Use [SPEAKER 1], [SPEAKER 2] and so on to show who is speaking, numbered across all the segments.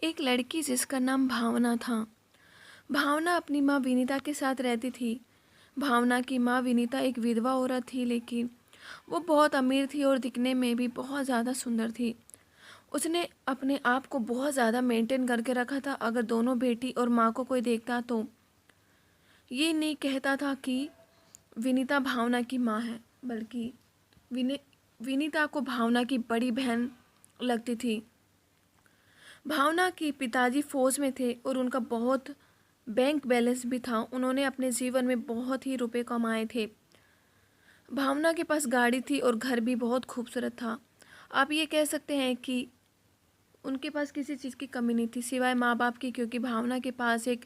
[SPEAKER 1] एक लड़की जिसका नाम भावना था। भावना अपनी माँ विनीता के साथ रहती थी। भावना की माँ विनीता एक विधवा औरत थी, लेकिन वो बहुत अमीर थी और दिखने में भी बहुत ज़्यादा सुंदर थी। उसने अपने आप को बहुत ज़्यादा मेंटेन करके रखा था। अगर दोनों बेटी और माँ को कोई देखता तो ये नहीं कहता था कि विनीता भावना की माँ है, बल्कि विनी विनीता को भावना की बड़ी बहन लगती थी। भावना के पिताजी फौज में थे और उनका बहुत बैंक बैलेंस भी था। उन्होंने अपने जीवन में बहुत ही रुपए कमाए थे। भावना के पास गाड़ी थी और घर भी बहुत खूबसूरत था। आप ये कह सकते हैं कि उनके पास किसी चीज़ की कमी नहीं थी सिवाय माँ बाप की, क्योंकि भावना के पास एक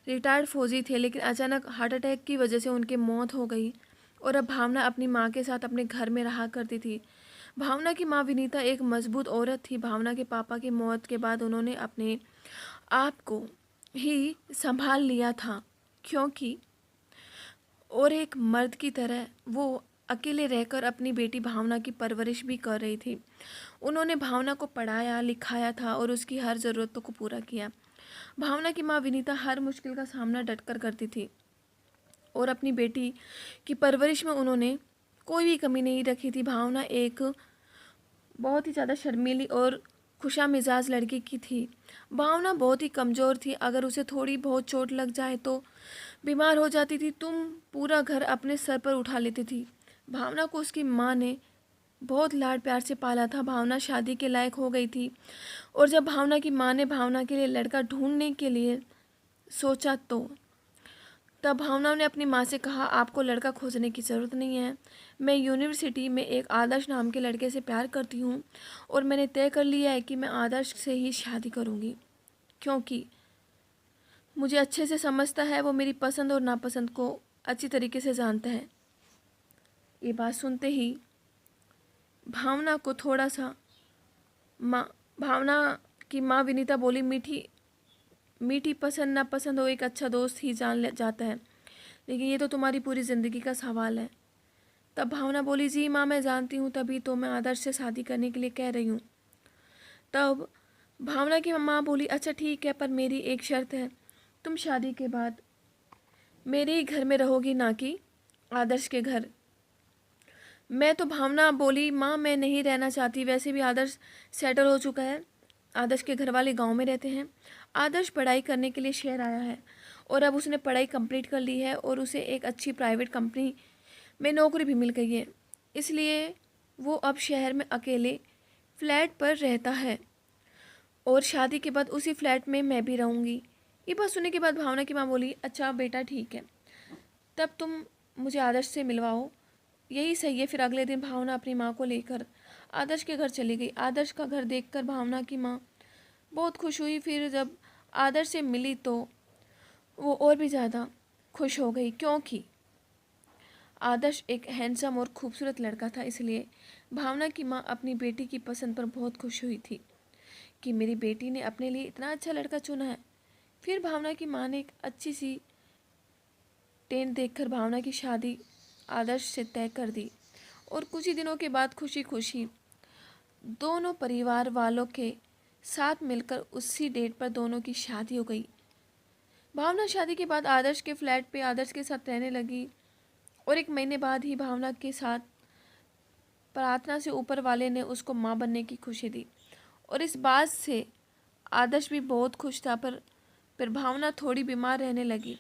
[SPEAKER 1] रिटायर्ड फौजी थे, लेकिन अचानक हार्ट अटैक की वजह से उनकी मौत हो गई और अब भावना अपनी माँ के साथ अपने घर में रहा करती थी। भावना की माँ विनीता एक मजबूत औरत थी। भावना के पापा की मौत के बाद उन्होंने अपने आप को ही संभाल लिया था, क्योंकि और एक मर्द की तरह वो अकेले रहकर अपनी बेटी भावना की परवरिश भी कर रही थी। उन्होंने भावना को पढ़ाया लिखाया था और उसकी हर ज़रूरतों को पूरा किया। भावना की माँ विनीता हर मुश्किल का सामना डटकर करती थी और अपनी बेटी की परवरिश में उन्होंने कोई भी कमी नहीं रखी थी। भावना एक बहुत ही ज़्यादा शर्मीली और खुशा मिजाज लड़की की थी। भावना बहुत ही कमज़ोर थी। अगर उसे थोड़ी बहुत चोट लग जाए तो बीमार हो जाती थी। तुम पूरा घर अपने सर पर उठा लेती थी। भावना को उसकी माँ ने बहुत लाड प्यार से पाला था। भावना शादी के लायक हो गई थी और जब भावना की माँ ने भावना के लिए लड़का ढूंढने के लिए सोचा तो तब भावना ने अपनी माँ से कहा, आपको लड़का खोजने की ज़रूरत नहीं है। मैं यूनिवर्सिटी में एक आदर्श नाम के लड़के से प्यार करती हूँ और मैंने तय कर लिया है कि मैं आदर्श से ही शादी करूँगी, क्योंकि मुझे अच्छे से समझता है। वो मेरी पसंद और नापसंद को अच्छी तरीके से जानता है। ये बात सुनते ही भावना को थोड़ा सा माँ भावना की माँ विनीता बोली, मीठी मीठी पसंद नापसंद हो एक अच्छा दोस्त ही जान जाता है, लेकिन ये तो तुम्हारी पूरी ज़िंदगी का सवाल है। तब भावना बोली, जी माँ मैं जानती हूँ, तभी तो मैं आदर्श से शादी करने के लिए कह रही हूँ। तब भावना की माँ बोली, अच्छा ठीक है, पर मेरी एक शर्त है, तुम शादी के बाद मेरे ही घर में रहोगी, ना कि आदर्श के घर। मैं तो भावना बोली, माँ मैं नहीं रहना चाहती, वैसे भी आदर्श सेटल हो चुका है। आदर्श के घर वाले गांव में रहते हैं। आदर्श पढ़ाई करने के लिए शहर आया है और अब उसने पढ़ाई कंप्लीट कर ली है और उसे एक अच्छी प्राइवेट कंपनी में नौकरी भी मिल गई है, इसलिए वो अब शहर में अकेले फ्लैट पर रहता है और शादी के बाद उसी फ्लैट में मैं भी रहूँगी। ये बात सुनने के बाद भावना की माँ बोली, अच्छा बेटा ठीक है, तब तुम मुझे आदर्श से मिलवाओ, यही सही है। फिर अगले दिन भावना अपनी माँ को लेकर आदर्श के घर चली गई। आदर्श का घर देखकर भावना की माँ बहुत खुश हुई। फिर जब आदर्श से मिली तो वो और भी ज़्यादा खुश हो गई, क्योंकि आदर्श एक हैंडसम और खूबसूरत लड़का था। इसलिए भावना की माँ अपनी बेटी की पसंद पर बहुत खुश हुई थी कि मेरी बेटी ने अपने लिए इतना अच्छा लड़का चुना है। फिर भावना की माँ ने एक अच्छी सी टेंट देखकर भावना की शादी आदर्श से तय कर दी और कुछ ही दिनों के बाद खुशी खुशी दोनों परिवार वालों के साथ मिलकर उसी डेट पर दोनों की शादी हो गई। भावना शादी के बाद आदर्श के फ्लैट पे आदर्श के साथ रहने लगी और एक महीने बाद ही भावना के साथ प्रार्थना से ऊपर वाले ने उसको माँ बनने की खुशी दी और इस बात से आदर्श भी बहुत खुश था। पर फिर भावना थोड़ी बीमार रहने लगी।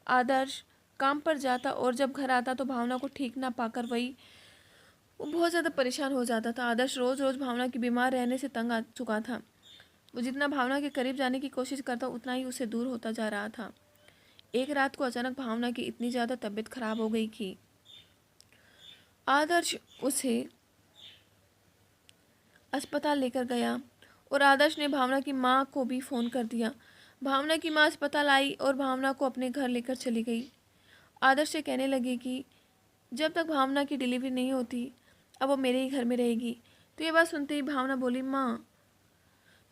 [SPEAKER 1] आदर्श काम पर जाता और जब घर आता तो भावना को ठीक ना पाकर वो बहुत ज़्यादा परेशान हो जाता था। आदर्श रोज़ रोज़ भावना की बीमार रहने से तंग आ चुका था। वो जितना भावना के करीब जाने की कोशिश करता उतना ही उससे दूर होता जा रहा था। एक रात को अचानक भावना की इतनी ज़्यादा तबीयत खराब हो गई कि आदर्श उसे अस्पताल लेकर गया और आदर्श ने भावना की माँ को भी फ़ोन कर दिया। भावना की माँ अस्पताल आई और भावना को अपने घर लेकर चली गई। आदर्श से कहने लगी कि जब तक भावना की डिलीवरी नहीं होती अब वो मेरे ही घर में रहेगी। तो ये बात सुनते ही भावना बोली, माँ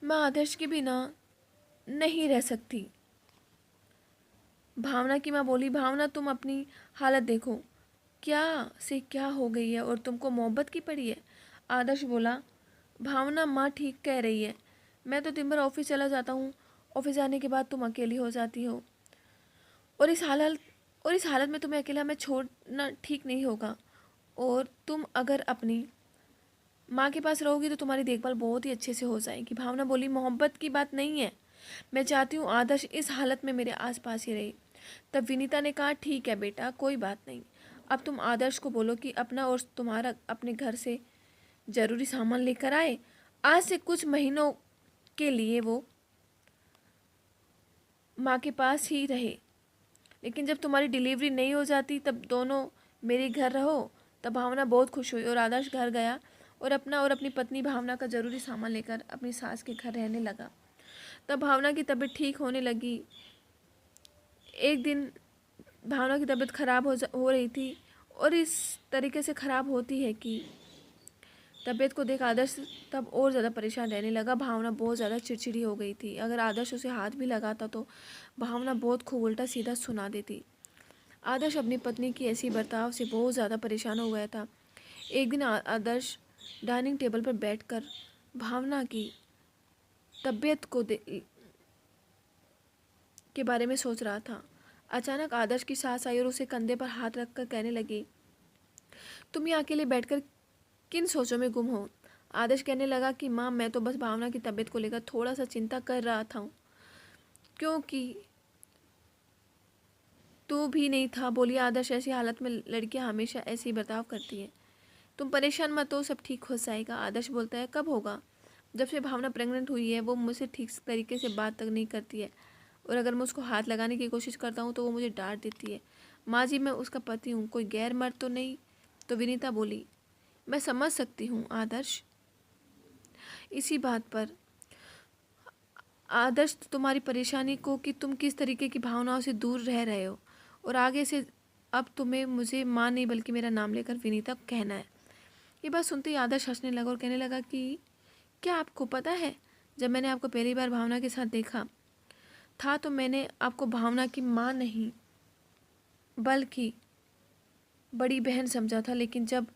[SPEAKER 1] मैं आदर्श के बिना नहीं रह सकती। भावना की माँ बोली, भावना तुम अपनी हालत देखो, क्या से क्या हो गई है और तुमको मोहब्बत की पड़ी है। आदर्श बोला, भावना माँ ठीक कह रही है, मैं तो दिन भर ऑफिस चला जाता हूँ, ऑफिस जाने के बाद तुम अकेली हो जाती हो, और इस हालत में तुम्हें अकेला मैं छोड़ना ठीक नहीं होगा। और तुम अगर अपनी माँ के पास रहोगी तो तुम्हारी देखभाल बहुत ही अच्छे से हो जाएगी। भावना बोली, मोहब्बत की बात नहीं है, मैं चाहती हूँ आदर्श इस हालत में मेरे आसपास ही रहे। तब विनीता ने कहा, ठीक है बेटा, कोई बात नहीं। अब तुम आदर्श को बोलो कि अपना और तुम्हारा अपने घर से ज़रूरी सामान लेकर आए। आज से कुछ महीनों के लिए वो माँ के पास ही रहे, लेकिन जब तुम्हारी डिलीवरी नहीं हो जाती तब दोनों मेरे घर रहो। तब भावना बहुत खुश हुई और आदर्श घर गया और अपना और अपनी पत्नी भावना का ज़रूरी सामान लेकर अपनी सास के घर रहने लगा। तब भावना की तबीयत ठीक होने लगी। एक दिन भावना की तबीयत खराब हो रही थी, और इस तरीके से ख़राब होती है कि तबीयत को देख आदर्श तब और ज़्यादा परेशान रहने लगा। भावना बहुत ज़्यादा चिड़चिड़ी हो गई थी। अगर आदर्श उसे हाथ भी लगाता तो भावना बहुत खूब उल्टा सीधा सुना देती। आदर्श अपनी पत्नी की ऐसी बर्ताव से बहुत ज़्यादा परेशान हो गया था। एक दिन आदर्श डाइनिंग टेबल पर बैठकर भावना की तबीयत के बारे में सोच रहा था। अचानक आदर्श की सास आई और उसे कंधे पर हाथ रखकर कहने लगी, तुम यहाँ अकेले बैठकर किन सोचों में गुम हो? आदर्श कहने लगा कि माँ, मैं तो बस भावना की तबीयत को लेकर थोड़ा सा चिंता कर रहा था, क्योंकि तू भी नहीं था। बोली आदर्श, ऐसी हालत में लड़कियां हमेशा ऐसे ही बर्ताव करती हैं। तुम परेशान मत हो, सब ठीक हो जाएगा। आदर्श बोलता है, कब होगा? जब से भावना प्रेग्नेंट हुई है वो मुझसे ठीक तरीके से बात तक नहीं करती है, और अगर मैं उसको हाथ लगाने की कोशिश करता हूँ तो वो मुझे डांट देती है। माँ जी, मैं उसका पति हूँ, कोई गैर मर्द तो नहीं? तो विनीता बोली, मैं समझ सकती हूँ आदर्श। इसी बात पर आदर्श, तुम्हारी परेशानी को कि तुम किस तरीके की भावनाओं से दूर रह रहे हो, और आगे से अब तुम्हें मुझे माँ नहीं बल्कि मेरा नाम लेकर विनीता कहना है। ये बात सुनते ही आदर्श हंसने लगा और कहने लगा कि क्या आपको पता है, जब मैंने आपको पहली बार भावना के साथ देखा था तो मैंने आपको भावना की माँ नहीं बल्कि बड़ी बहन समझा था, लेकिन जब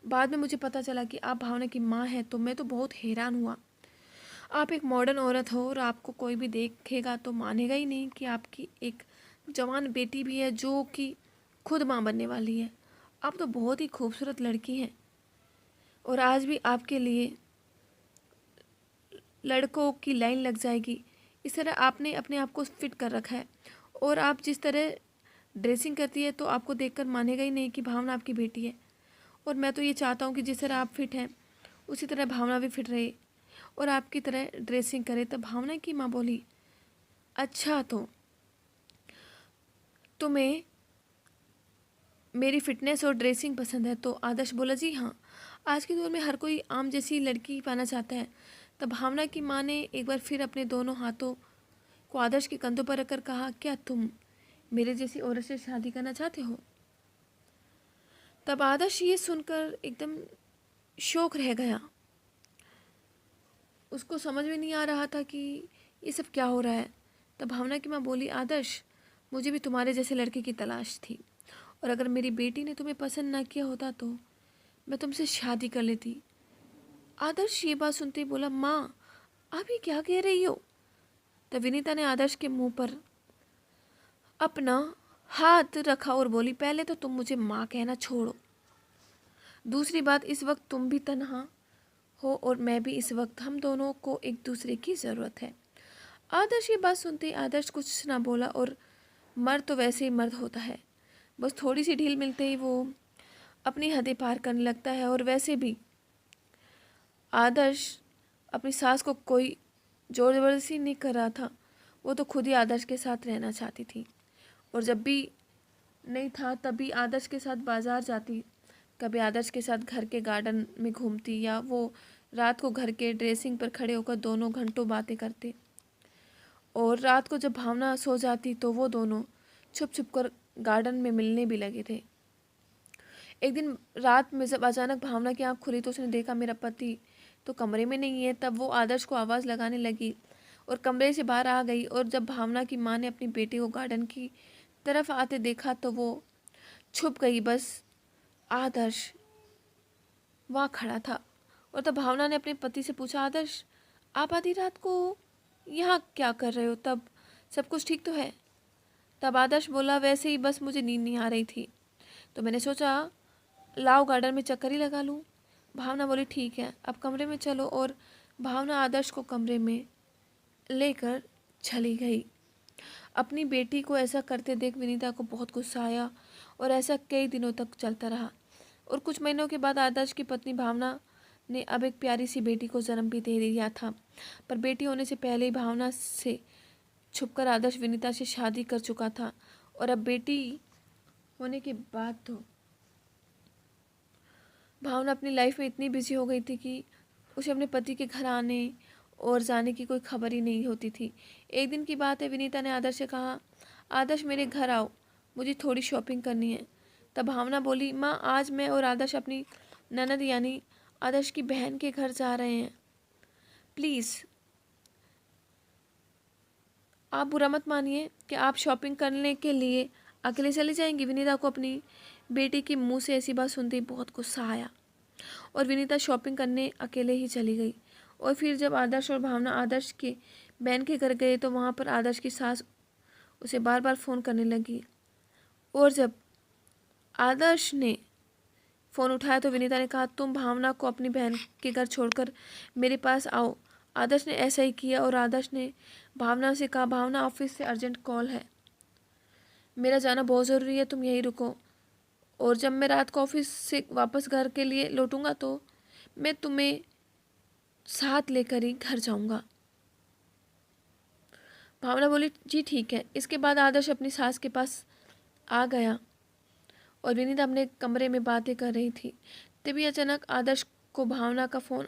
[SPEAKER 1] बाद में मुझे पता चला कि आप भावना की माँ हैं तो मैं तो बहुत हैरान हुआ। आप एक मॉडर्न औरत हो और आपको कोई भी देखेगा तो मानेगा ही नहीं कि आपकी एक जवान बेटी भी है जो कि खुद माँ बनने वाली है। आप तो बहुत ही खूबसूरत लड़की हैं, और आज भी आपके लिए लड़कों की लाइन लग जाएगी। इस तरह आपने अपने आप को फिट कर रखा है, और आप जिस तरह ड्रेसिंग करती है तो आपको देखकर मानेगा ही नहीं कि भावना आपकी बेटी है। और मैं तो ये चाहता हूँ कि जिस तरह आप फिट हैं उसी तरह भावना भी फिट रहे और आपकी तरह ड्रेसिंग करे। तब भावना की माँ बोली, अच्छा तो तुम्हें मेरी फ़िटनेस और ड्रेसिंग पसंद है? तो आदर्श बोला, जी हाँ, आज के दौर में हर कोई आम जैसी लड़की पाना चाहता है। तब भावना की माँ ने एक बार फिर अपने दोनों हाथों को आदर्श के कंधों पर रखकर कहा, क्या तुम मेरे जैसी औरत से शादी करना चाहते हो? तब आदर्श ये सुनकर एकदम शौक रह गया। उसको समझ में नहीं आ रहा था कि ये सब क्या हो रहा है। तब भावना की माँ बोली, आदर्श, मुझे भी तुम्हारे जैसे लड़के की तलाश थी, और अगर मेरी बेटी ने तुम्हें पसंद ना किया होता तो मैं तुमसे शादी कर लेती। आदर्श ये बात सुनते ही बोला, माँ, आप ये क्या कह रही हो? तब विनीता ने आदर्श के मुंह पर अपना हाथ रखा और बोली, पहले तो तुम मुझे माँ कहना छोड़ो। दूसरी बात, इस वक्त तुम भी तन्हा हो और मैं भी इस वक्त, हम दोनों को एक दूसरे की ज़रूरत है। आदर्श ये बात सुनते ही आदर्श कुछ ना बोला, और मर्द तो वैसे ही मर्द होता है, बस थोड़ी सी ढील मिलते ही वो अपनी हदें पार करने लगता है। और वैसे भी आदर्श अपनी सास को कोई जोर ज़बरदस्ती नहीं कर रहा था, वो तो खुद ही आदर्श के साथ रहना चाहती थी। और जब भी नहीं था तभी आदर्श के साथ बाज़ार जाती, कभी आदर्श के साथ घर के गार्डन में घूमती, या वो रात को घर के ड्रेसिंग पर खड़े होकर दोनों घंटों बातें करते। और रात को जब भावना सो जाती तो वो दोनों छुप छुप कर गार्डन में मिलने भी लगे थे। एक दिन रात में जब अचानक भावना की आँख खुली तो उसने देखा मेरा पति तो कमरे में नहीं है। तब वो आदर्श को आवाज़ लगाने लगी और कमरे से बाहर आ गई, और जब भावना की माँ ने अपनी बेटी को गार्डन की तरफ आते देखा तो वो छुप गई। बस आदर्श वहाँ खड़ा था, और तब भावना ने अपने पति से पूछा, आदर्श, आप आधी रात को यहाँ क्या कर रहे हो? तब सब कुछ ठीक तो है? तब आदर्श बोला, वैसे ही बस मुझे नींद नहीं आ रही थी, तो मैंने सोचा लाओ गार्डन में चक्कर ही लगा लूँ। भावना बोली, ठीक है, अब कमरे में चलो। और भावना आदर्श को कमरे में लेकर चली गई। अपनी बेटी को ऐसा करते देख विनीता को बहुत गुस्सा आया और ऐसा कई दिनों तक चलता रहा। और कुछ महीनों के बाद आदर्श की पत्नी भावना ने अब एक प्यारी सी बेटी को जन्म भी दे दिया था। पर बेटी होने से पहले ही भावना से छुपकर आदर्श विनीता से शादी कर चुका था। और अब बेटी होने के बाद तो भावना अपनी लाइफ में इतनी बिजी हो गई थी कि उसे अपने पति के घर आने और जाने की कोई खबर ही नहीं होती थी। एक दिन की बात है, विनीता ने आदर्श से कहा, आदर्श मेरे घर आओ, मुझे थोड़ी शॉपिंग करनी है। तब भावना बोली, माँ आज मैं और आदर्श अपनी ननद यानी आदर्श की बहन के घर जा रहे हैं, प्लीज़ आप बुरा मत मानिए कि आप शॉपिंग करने के लिए अकेले चली जाएंगी। विनीता को अपनी बेटी के मुंह से ऐसी बात सुनते ही बहुत गुस्सा आया और विनीता शॉपिंग करने अकेले ही चली गई। और फिर जब आदर्श और भावना आदर्श के बहन के घर गए तो वहाँ पर आदर्श की सास उसे बार बार फ़ोन करने लगी। और जब आदर्श ने फ़ोन उठाया तो विनीता ने कहा, तुम भावना को अपनी बहन के घर छोड़कर मेरे पास आओ। आदर्श ने ऐसा ही किया और आदर्श ने भावना से कहा, भावना ऑफिस से अर्जेंट कॉल है, मेरा जाना बहुत ज़रूरी है, तुम यहीं रुको और जब मैं रात को ऑफिस से वापस घर के लिए लौटूंगा तो मैं तुम्हें साथ लेकर ही घर जाऊंगा। भावना बोली, जी ठीक है। इसके बाद आदर्श अपनी सास के पास आ गया और विनीता अपने कमरे में बातें कर रही थी। तभी अचानक आदर्श को भावना का फ़ोन